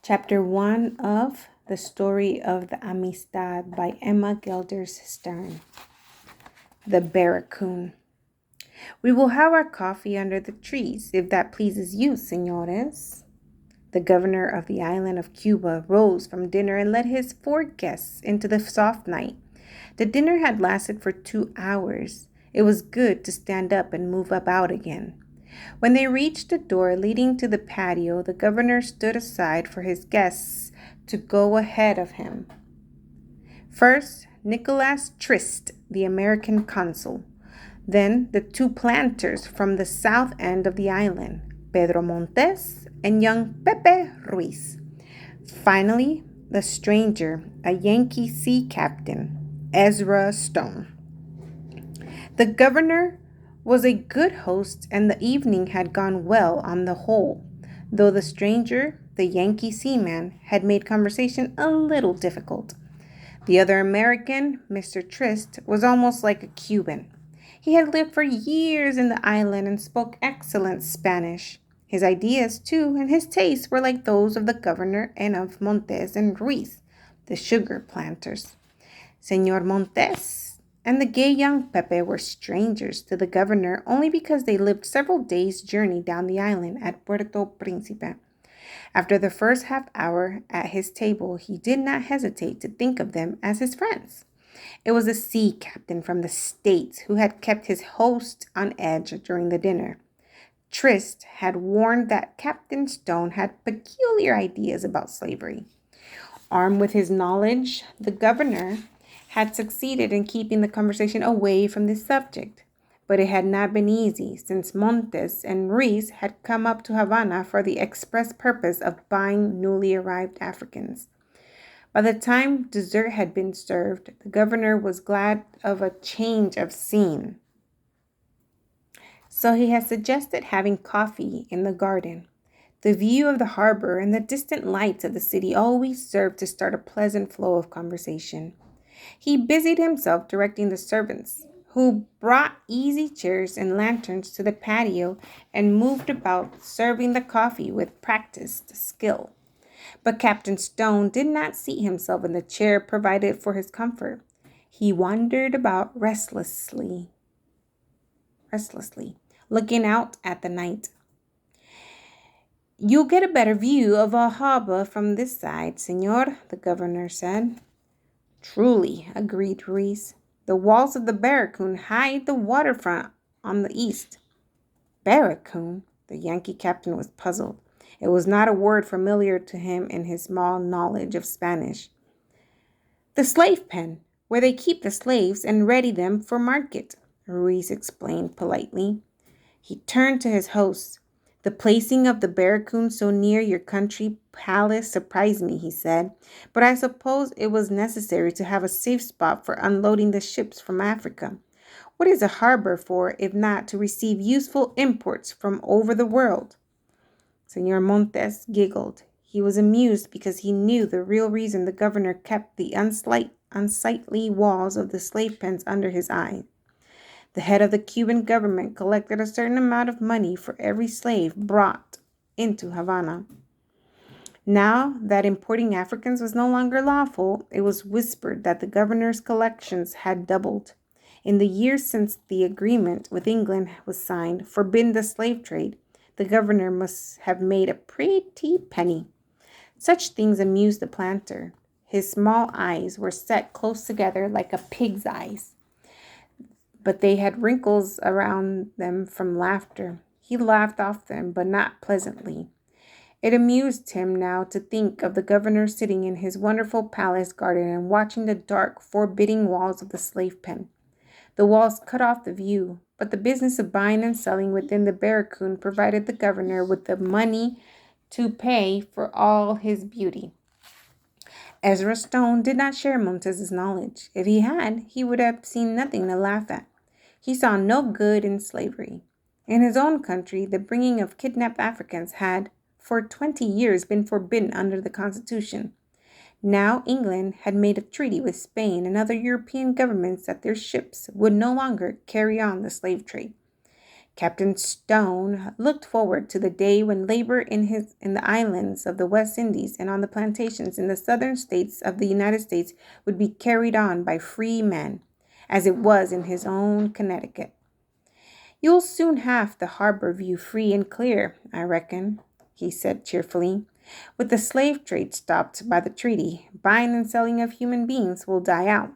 Chapter 1 of The Story of the Amistad by Emma Gelders Sterne. The Barracoon. We will have our coffee under the trees, if that pleases you, señores. The governor of the island of Cuba rose from dinner and led his 4 guests into the soft night. The dinner had lasted for 2 hours. It was good to stand up and move about again. When they reached the door leading to the patio, the governor stood aside for his guests to go ahead of him. First, Nicolas Trist, the American consul. Then the 2 planters from the south end of the island, Pedro Montes and young Pepe Ruiz. Finally, the stranger, a Yankee sea captain, Ezra Stone. The governor was a good host, and the evening had gone well on the whole, though the stranger, the Yankee seaman, had made conversation a little difficult. The other American, Mr. Trist, was almost like a Cuban. He had lived for years in the island and spoke excellent Spanish. His ideas, too, and his tastes were like those of the governor and of Montes and Ruiz, the sugar planters. Señor Montes and the gay young Pepe were strangers to the governor only because they lived several days' journey down the island at Puerto Príncipe. After the first half hour at his table, he did not hesitate to think of them as his friends. It was a sea captain from the States who had kept his host on edge during the dinner. Trist had warned that Captain Stone had peculiar ideas about slavery. Armed with his knowledge, the governor had succeeded in keeping the conversation away from this subject. But it had not been easy, since Montes and Ruiz had come up to Havana for the express purpose of buying newly arrived Africans. By the time dessert had been served, the governor was glad of a change of scene. So he had suggested having coffee in the garden. The view of the harbor and the distant lights of the city always served to start a pleasant flow of conversation. He busied himself directing the servants, who brought easy chairs and lanterns to the patio and moved about serving the coffee with practiced skill. But Captain Stone did not seat himself in the chair provided for his comfort. He wandered about restlessly, looking out at the night. "You'll get a better view of our harbor from this side, señor," the governor said. "Truly," agreed Ruiz. "The walls of the Barracoon hide the waterfront on the east." Barracoon? The Yankee captain was puzzled. It was not a word familiar to him in his small knowledge of Spanish. "The slave pen, where they keep the slaves and ready them for market," Ruiz explained politely. He turned to his host. "The placing of the Barracoon so near your country palace surprised me," he said, "but I suppose it was necessary to have a safe spot for unloading the ships from Africa. What is a harbor for, if not to receive useful imports from over the world?" Señor Montes giggled. He was amused because he knew the real reason the governor kept the unsightly walls of the slave pens under his eye. The head of the Cuban government collected a certain amount of money for every slave brought into Havana. Now that importing Africans was no longer lawful, it was whispered that the governor's collections had doubled. In the years since the agreement with England was signed, forbidding the slave trade, the governor must have made a pretty penny. Such things amused the planter. His small eyes were set close together like a pig's eyes, but they had wrinkles around them from laughter. He laughed often, but not pleasantly. It amused him now to think of the governor sitting in his wonderful palace garden and watching the dark, forbidding walls of the slave pen. The walls cut off the view, but the business of buying and selling within the Barracoon provided the governor with the money to pay for all his beauty. Ezra Stone did not share Montez's knowledge. If he had, he would have seen nothing to laugh at. He saw no good in slavery. In his own country, the bringing of kidnapped Africans had, for 20 years, been forbidden under the Constitution. Now England had made a treaty with Spain and other European governments that their ships would no longer carry on the slave trade. Captain Stone looked forward to the day when labor in the islands of the West Indies and on the plantations in the southern states of the United States would be carried on by free men, as it was in his own Connecticut. "You'll soon have the harbor view free and clear, I reckon," he said cheerfully. "With the slave trade stopped by the treaty, buying and selling of human beings will die out."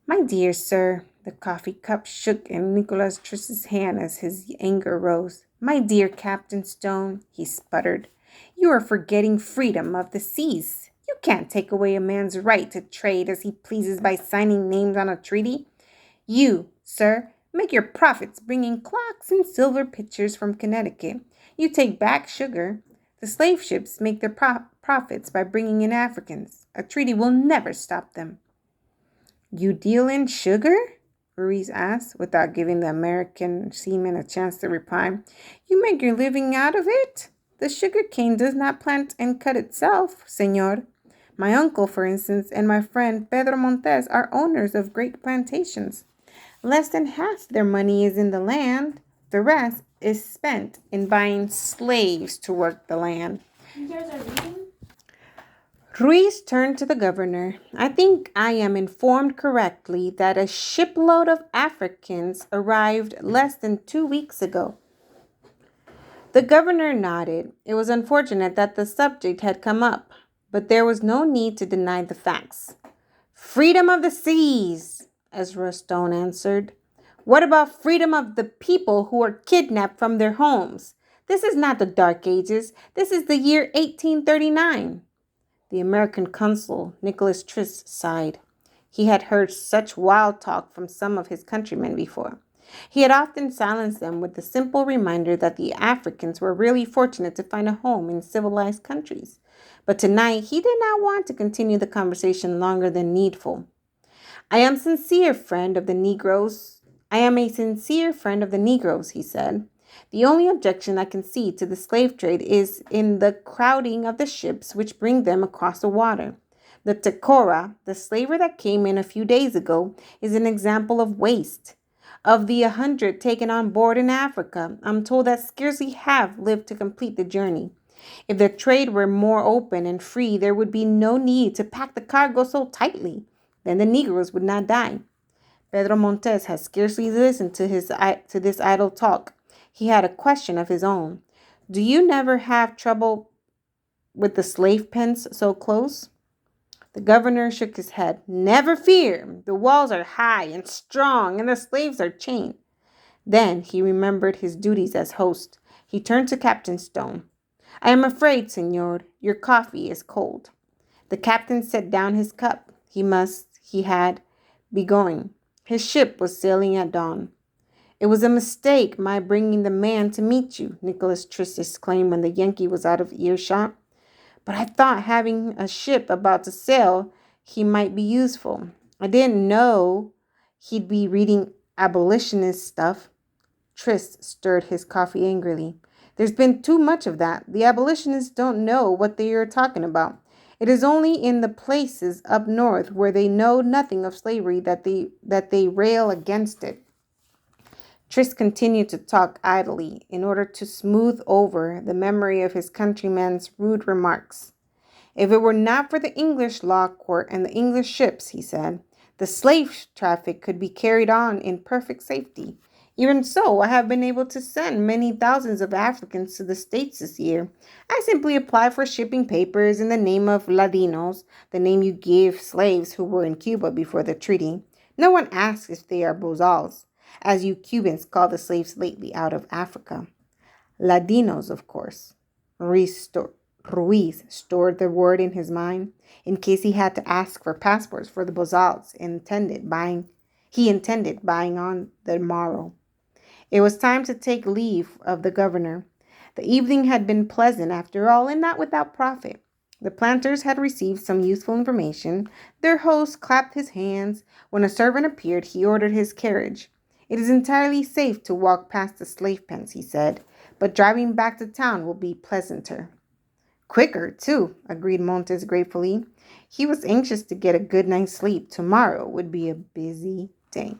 "My dear sir," the coffee cup shook in Nicholas Triss's hand as his anger rose. "My dear Captain Stone," he sputtered, "you are forgetting freedom of the seas. You can't take away a man's right to trade as he pleases by signing names on a treaty. You, sir, make your profits bringing clocks and silver pitchers from Connecticut. You take back sugar. The slave ships make their profits by bringing in Africans. A treaty will never stop them." "You deal in sugar?" Ruiz asked, without giving the American seaman a chance to reply. "You make your living out of it? The sugar cane does not plant and cut itself, senor. My uncle, for instance, and my friend Pedro Montes are owners of great plantations. Less than half their money is in the land. The rest is spent in buying slaves to work the land." You guys are reading? Ruiz turned to the governor. "I think I am informed correctly that a shipload of Africans arrived less than 2 weeks ago." The governor nodded. It was unfortunate that the subject had come up, but there was no need to deny the facts. "Freedom of the seas," Ezra Stone answered. "What about freedom of the people who are kidnapped from their homes? This is not the Dark Ages. This is the year 1839. The American consul, Nicholas Triss, sighed. He had heard such wild talk from some of his countrymen before. He had often silenced them with the simple reminder that the Africans were really fortunate to find a home in civilized countries. But tonight he did not want to continue the conversation longer than needful. I am a sincere friend of the Negroes, he said. "The only objection I can see to the slave trade is in the crowding of the ships which bring them across the water. The Tecora, the slaver that came in a few days ago, is an example of waste. Of the 100 taken on board in Africa, I'm told that scarcely half lived to complete the journey. If the trade were more open and free, there would be no need to pack the cargo so tightly. Then the Negroes would not die." Pedro Montes had scarcely listened to this idle talk. He had a question of his own. "Do you never have trouble with the slave pens so close?" The governor shook his head. "Never fear. The walls are high and strong, and the slaves are chained." Then he remembered his duties as host. He turned to Captain Stone. "I am afraid, senor, your coffee is cold." The captain set down his cup. He had be going. His ship was sailing at dawn. "It was a mistake, my bringing the man to meet you," Nicholas Triss exclaimed when the Yankee was out of earshot. "But I thought having a ship about to sail, he might be useful. I didn't know he'd be reading abolitionist stuff." Triss stirred his coffee angrily. "There's been too much of that. The abolitionists don't know what they are talking about. It is only in the places up north where they know nothing of slavery that they rail against it." Triss continued to talk idly in order to smooth over the memory of his countryman's rude remarks. "If it were not for the English law court and the English ships," he said, "the slave traffic could be carried on in perfect safety. Even so, I have been able to send many thousands of Africans to the States this year. I simply apply for shipping papers in the name of Ladinos, the name you give slaves who were in Cuba before the treaty. No one asks if they are bozals, as you Cubans call the slaves lately out of Africa. Ladinos, of course." Ruiz stored the word in his mind in case he had to ask for passports for the bozals he intended buying on the morrow. It was time to take leave of the governor. The evening had been pleasant after all, and not without profit. The planters had received some useful information. Their host clapped his hands. When a servant appeared, he ordered his carriage. "It is entirely safe to walk past the slave pens," he said, "but driving back to town will be pleasanter." "Quicker, too," agreed Montes gratefully. He was anxious to get a good night's sleep. Tomorrow would be a busy day.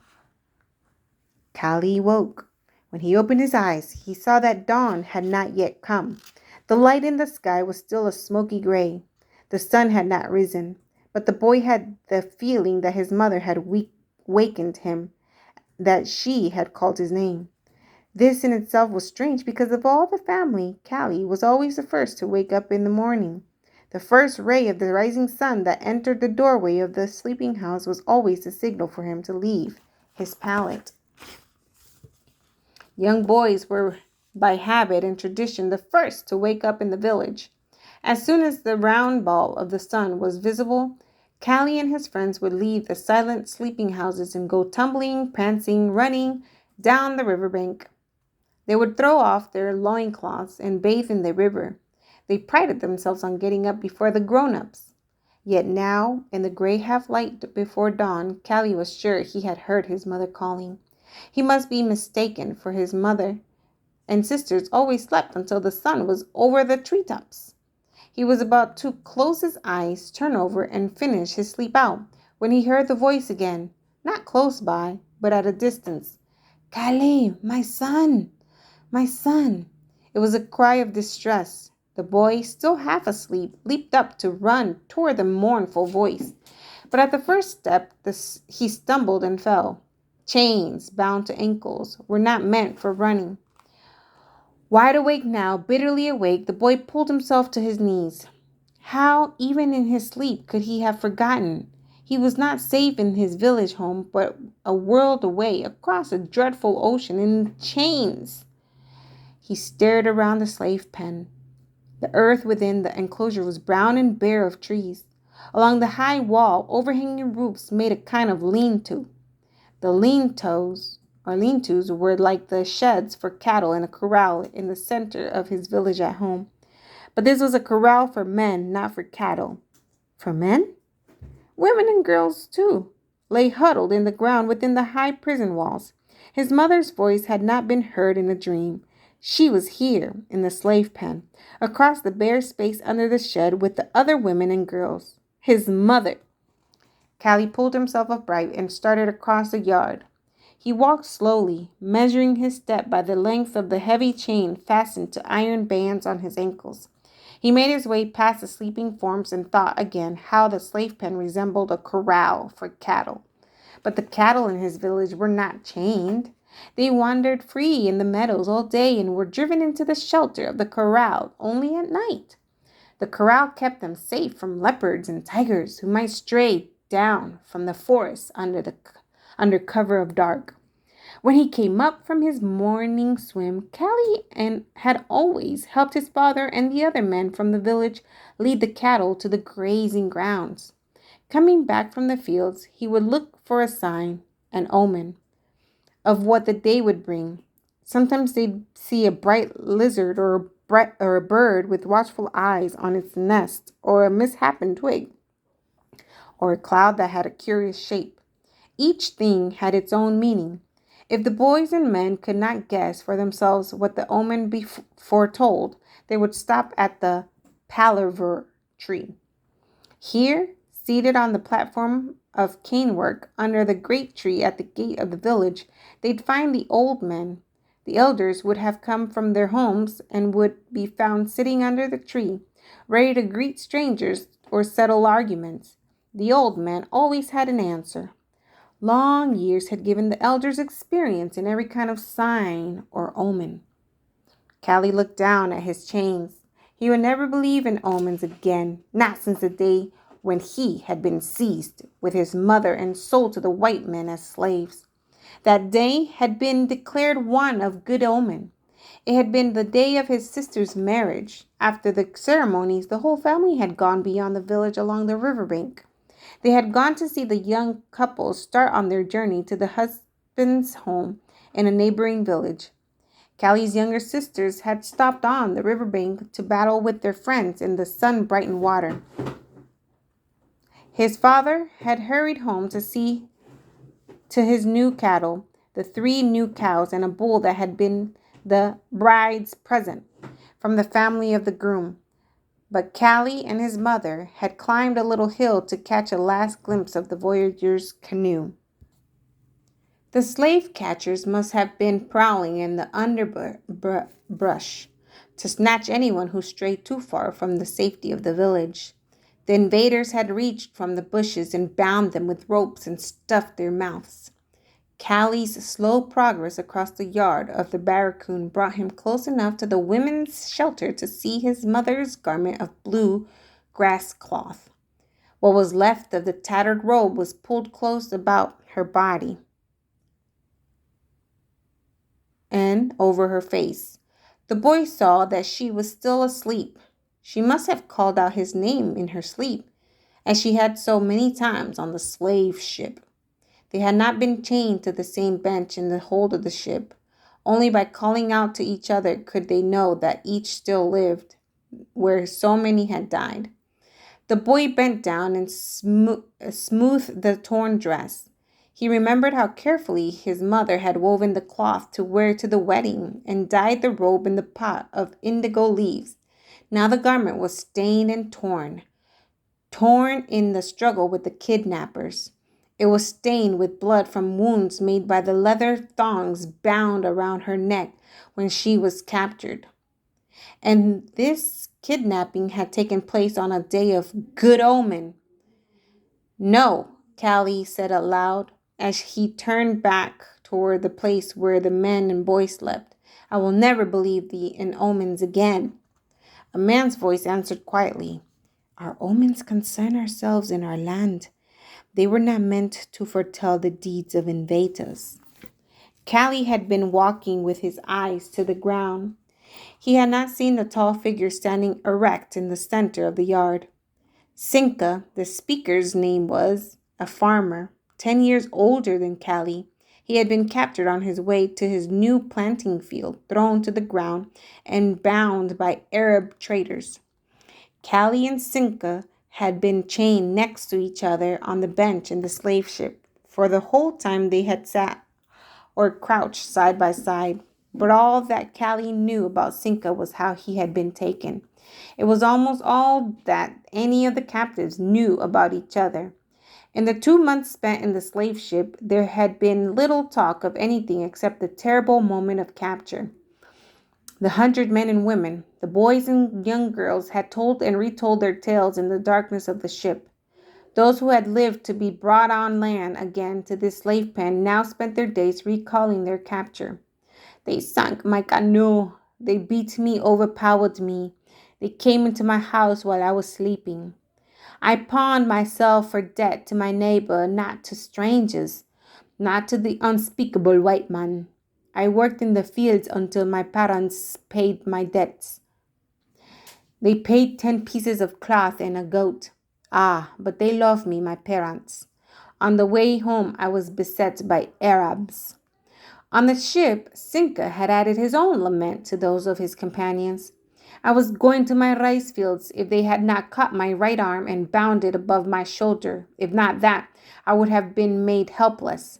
Callie woke. When he opened his eyes, he saw that dawn had not yet come. The light in the sky was still a smoky gray. The sun had not risen, but the boy had the feeling that his mother had wakened him, that she had called his name. This in itself was strange because of all the family, Callie was always the first to wake up in the morning. The first ray of the rising sun that entered the doorway of the sleeping house was always the signal for him to leave his pallet. Young boys were by habit and tradition the first to wake up in the village. As soon as the round ball of the sun was visible, Callie and his friends would leave the silent sleeping houses and go tumbling, prancing, running down the riverbank. They would throw off their loincloths and bathe in the river. They prided themselves on getting up before the grown-ups. Yet now, in the gray half-light before dawn, Callie was sure he had heard his mother calling. He must be mistaken, for his mother and sisters always slept until the sun was over the treetops. He was about to close his eyes, turn over, and finish his sleep out, when he heard the voice again, not close by, but at a distance. "Callie, my son! My son!" It was a cry of distress. The boy, still half asleep, leaped up to run toward the mournful voice. But at the first step, he stumbled and fell. Chains bound to ankles were not meant for running. Wide awake now, bitterly awake, the boy pulled himself to his knees. How, even in his sleep, could he have forgotten? He was not safe in his village home, but a world away, across a dreadful ocean, in chains. He stared around the slave pen. The earth within the enclosure was brown and bare of trees. Along the high wall, overhanging roofs made a kind of lean-to. The lean-tos were like the sheds for cattle in a corral in the center of his village at home. But this was a corral for men, not for cattle. For men? Women and girls, too, lay huddled in the ground within the high prison walls. His mother's voice had not been heard in a dream. She was here, in the slave pen, across the bare space under the shed with the other women and girls. His mother! Callie pulled himself upright and started across the yard. He walked slowly, measuring his step by the length of the heavy chain fastened to iron bands on his ankles. He made his way past the sleeping forms and thought again how the slave pen resembled a corral for cattle. But the cattle in his village were not chained. They wandered free in the meadows all day and were driven into the shelter of the corral only at night. The corral kept them safe from leopards and tigers who might stray down from the forest under cover of dark. When he came up from his morning swim, Callie had always helped his father and the other men from the village lead the cattle to the grazing grounds. Coming back from the fields, he would look for a sign, an omen, of what the day would bring. Sometimes they'd see a bright lizard or a bird with watchful eyes on its nest, or a misshapen twig, or a cloud that had a curious shape. Each thing had its own meaning. If the boys and men could not guess for themselves what the omen foretold, they would stop at the palaver tree. Here, seated on the platform of canework under the great tree at the gate of the village, they'd find the old men. The elders would have come from their homes and would be found sitting under the tree, ready to greet strangers or settle arguments. The old men always had an answer. Long years had given the elders experience in every kind of sign or omen. Callie looked down at his chains. He would never believe in omens again, not since the day when he had been seized with his mother and sold to the white men as slaves. That day had been declared one of good omen. It had been the day of his sister's marriage. After the ceremonies, the whole family had gone beyond the village along the riverbank. They had gone to see the young couple start on their journey to the husband's home in a neighboring village. Callie's younger sisters had stopped on the riverbank to battle with their friends in the sun-brightened water. His father had hurried home to see to his new cattle, the 3 new cows and a bull that had been the bride's present from the family of the groom. But Callie and his mother had climbed a little hill to catch a last glimpse of the voyageur's canoe. The slave catchers must have been prowling in the underbrush to snatch anyone who strayed too far from the safety of the village. The invaders had reached from the bushes and bound them with ropes and stuffed their mouths. Callie's slow progress across the yard of the barracoon brought him close enough to the women's shelter to see his mother's garment of blue grass cloth. What was left of the tattered robe was pulled close about her body and over her face. The boy saw that she was still asleep. She must have called out his name in her sleep, as she had so many times on the slave ship. They had not been chained to the same bench in the hold of the ship. Only by calling out to each other could they know that each still lived, where so many had died. The boy bent down and smoothed the torn dress. He remembered how carefully his mother had woven the cloth to wear to the wedding and dyed the robe in the pot of indigo leaves. Now the garment was stained and torn in the struggle with the kidnappers. It was stained with blood from wounds made by the leather thongs bound around her neck when she was captured. And this kidnapping had taken place on a day of good omen. No, Callie said aloud as he turned back toward the place where the men and boys slept. I will never believe in omens again. A man's voice answered quietly. Our omens concern ourselves and our land. They were not meant to foretell the deeds of invaders. Callie had been walking with his eyes to the ground. He had not seen the tall figure standing erect in the center of the yard. Sinka, the speaker's name was, a farmer, 10 years older than Callie. He had been captured on his way to his new planting field, thrown to the ground, and bound by Arab traders. Callie and Sinka had been chained next to each other on the bench in the slave ship for the whole time they had sat or crouched side by side. But all that Callie knew about Sinka was how he had been taken. It was almost all that any of the captives knew about each other. In the 2 months spent in the slave ship, there had been little talk of anything except the terrible moment of capture. The 100 men and women, the boys and young girls, had told and retold their tales in the darkness of the ship. Those who had lived to be brought on land again to this slave pen now spent their days recalling their capture. They sank my canoe. They beat me, overpowered me. They came into my house while I was sleeping. I pawned myself for debt to my neighbor, not to strangers, not to the unspeakable white man. I worked in the fields until my parents paid my debts. They paid 10 pieces of cloth and a goat. Ah, but they loved me, my parents. On the way home, I was beset by Arabs. On the ship, Sinka had added his own lament to those of his companions. I was going to my rice fields if they had not cut my right arm and bound it above my shoulder. If not that, I would have been made helpless.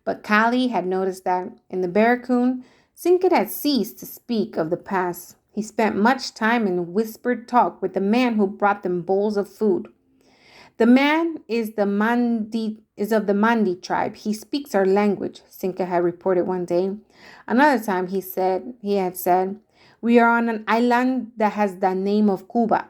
But Kali had noticed that in the barracoon, Sinka had ceased to speak of the past. He spent much time in whispered talk with the man who brought them bowls of food. The man is of the Mandi tribe. He speaks our language, Sinka had reported one day. Another time he had said, we are on an island that has the name of Cuba.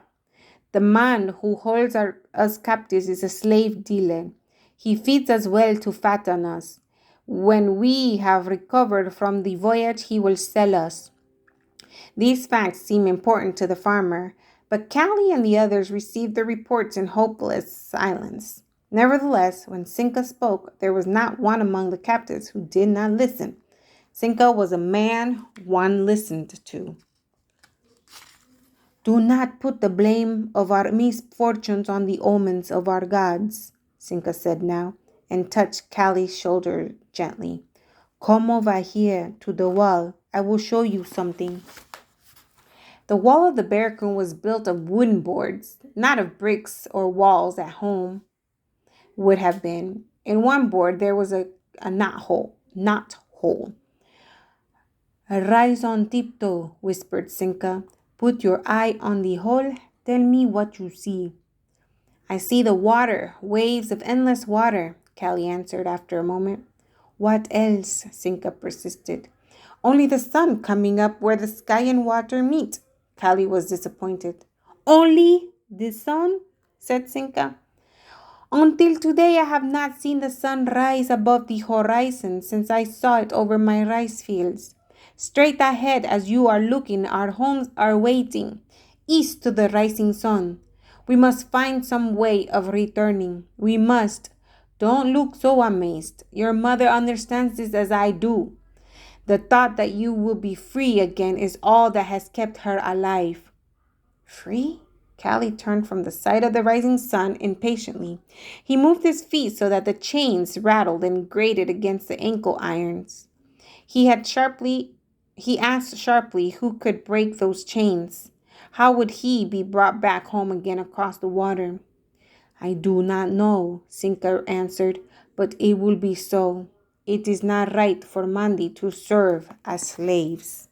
The man who holds us captives is a slave dealer. He feeds us well to fatten us. When we have recovered from the voyage, he will sell us. These facts seem important to the farmer, but Callie and the others received the reports in hopeless silence. Nevertheless, when Sinka spoke, there was not one among the captives who did not listen. Sinka was a man one listened to. Do not put the blame of our misfortunes on the omens of our gods, Sinka said now, and touched Callie's shoulder gently. Come over here to the wall. I will show you something. The wall of the barracoon was built of wooden boards, not of bricks or walls at home would have been. In one board there was a knot hole. Rise on tiptoe, whispered Sinka. Put your eye on the hole. Tell me what you see. I see the water, waves of endless water, Callie answered after a moment. What else? Cinca persisted. Only the sun coming up where the sky and water meet. Callie was disappointed. Only the sun? Said Cinca. Until today, I have not seen the sun rise above the horizon since I saw it over my rice fields. Straight ahead, as you are looking, our homes are waiting, east to the rising sun. We must find some way of returning. We must. Don't look so amazed. Your mother understands this as I do. The thought that you will be free again is all that has kept her alive. Free? Callie turned from the sight of the rising sun impatiently. He moved his feet so that the chains rattled and grated against the ankle irons. He asked sharply who could break those chains. How would he be brought back home again across the water? I do not know, Cinca answered, but it will be so. It is not right for Mandy to serve as slaves.